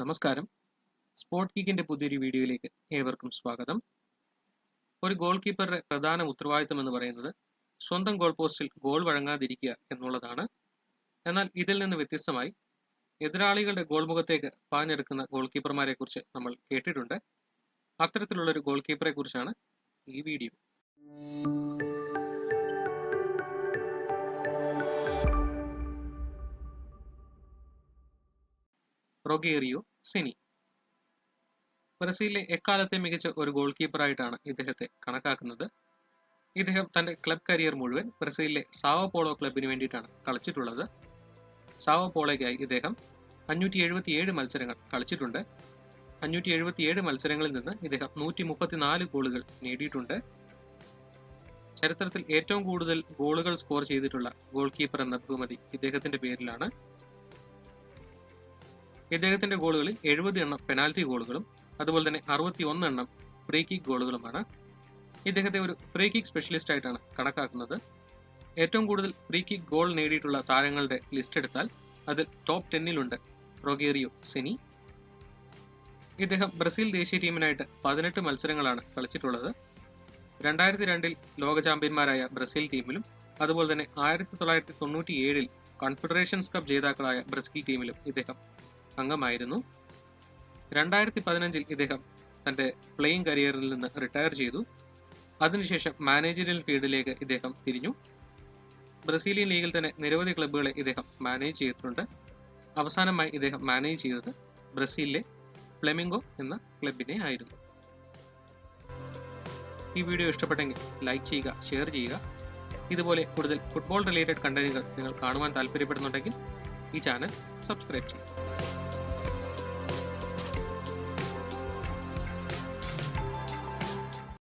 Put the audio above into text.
നമസ്കാരം. സ്പോർട് ഗീക്കിന്റെ പുതിയൊരു വീഡിയോയിലേക്ക് ഏവർക്കും സ്വാഗതം. ഒരു ഗോൾ കീപ്പറുടെ പ്രധാന ഉത്തരവാദിത്തം എന്ന് പറയുന്നത് സ്വന്തം ഗോൾ പോസ്റ്റിൽ ഗോൾ വഴങ്ങാതിരിക്കുക എന്നുള്ളതാണ്. എന്നാൽ ഇതിൽ നിന്ന് വ്യത്യസ്തമായി എതിരാളികളുടെ ഗോൾ മുഖത്തേക്ക് പാഞ്ഞെടുക്കുന്ന ഗോൾ കീപ്പർമാരെ കുറിച്ച് നമ്മൾ കേട്ടിട്ടുണ്ട്. അത്തരത്തിലുള്ള ഒരു ഗോൾ കീപ്പറെ കുറിച്ചാണ് ഈ വീഡിയോ. റൊഗേറിയോ സെനി. ബ്രസീലിലെ എക്കാലത്തെ മികച്ച ഒരു ഗോൾ കീപ്പറായിട്ടാണ് ഇദ്ദേഹത്തെ കണക്കാക്കുന്നത്. ഇദ്ദേഹം തന്റെ ക്ലബ് കരിയർ മുഴുവൻ ബ്രസീലിലെ സാവോ പോളോ ക്ലബിന് വേണ്ടിയിട്ടാണ് കളിച്ചിട്ടുള്ളത്. സാവോ പോളോയ്ക്കായി ഇദ്ദേഹം 577 മത്സരങ്ങൾ കളിച്ചിട്ടുണ്ട്. 577 മത്സരങ്ങളിൽ നിന്ന് ഇദ്ദേഹം 134 ഗോളുകൾ നേടിയിട്ടുണ്ട്. ചരിത്രത്തിൽ ഏറ്റവും കൂടുതൽ ഗോളുകൾ സ്കോർ ചെയ്തിട്ടുള്ള ഗോൾ കീപ്പർ എന്ന ബഹുമതി ഇദ്ദേഹത്തിന്റെ പേരിലാണ്. ഇദ്ദേഹത്തിന്റെ ഗോളുകളിൽ 70 എണ്ണം പെനാൽറ്റി ഗോളുകളും അതുപോലെ തന്നെ 61 എണ്ണം ഫ്രീ കിക്ക് ഗോളുകളുമാണ്. ഇദ്ദേഹത്തെ ഒരു ഫ്രീ കിക്ക് സ്പെഷ്യലിസ്റ്റ് ആയിട്ടാണ് കണക്കാക്കുന്നത്. ഏറ്റവും കൂടുതൽ ഫ്രീ കിക്ക് ഗോൾ നേടിയിട്ടുള്ള താരങ്ങളുടെ ലിസ്റ്റ് എടുത്താൽ അതിൽ ടോപ്പ് 10-ലുണ്ട് റൊഗേറിയോ സെനി. ഇദ്ദേഹം ബ്രസീൽ ദേശീയ ടീമിനായിട്ട് 18 മത്സരങ്ങളാണ് കളിച്ചിട്ടുള്ളത്. 2002-ൽ ലോക ചാമ്പ്യന്മാരായ ബ്രസീൽ ടീമിലും അതുപോലെ തന്നെ 1997-ൽ കോൺഫെഡറേഷൻസ് കപ്പ് ജേതാക്കളായ ബ്രസീൽ ടീമിലും ഇദ്ദേഹം അംഗമായിരുന്നു. 2015-ൽ ഇദ്ദേഹം തന്റെ പ്ലേയിങ് കരിയറിൽ നിന്ന് റിട്ടയർ ചെയ്തു. അതിനുശേഷം മാനേജറിയൽ ഫീൽഡിലേക്ക് ഇദ്ദേഹം തിരിഞ്ഞു. ബ്രസീലിയൻ ലീഗിൽ തന്നെ നിരവധി ക്ലബ്ബുകളെ ഇദ്ദേഹം മാനേജ് ചെയ്തിട്ടുണ്ട്. അവസാനമായി ഇദ്ദേഹം മാനേജ് ചെയ്തത് ബ്രസീലിലെ ഫ്ലെമിംഗോ എന്ന ക്ലബിനെ ആയിരുന്നു. ഈ വീഡിയോ ഇഷ്ടപ്പെട്ടെങ്കിൽ ലൈക്ക് ചെയ്യുക, ഷെയർ ചെയ്യുക. ഇതുപോലെ കൂടുതൽ ഫുട്ബോൾ റിലേറ്റഡ് കണ്ടന്റുകൾ നിങ്ങൾ കാണുവാൻ താല്പര്യപ്പെടുന്നുണ്ടെങ്കിൽ ഈ ചാനൽ സബ്സ്ക്രൈബ് ചെയ്യുക.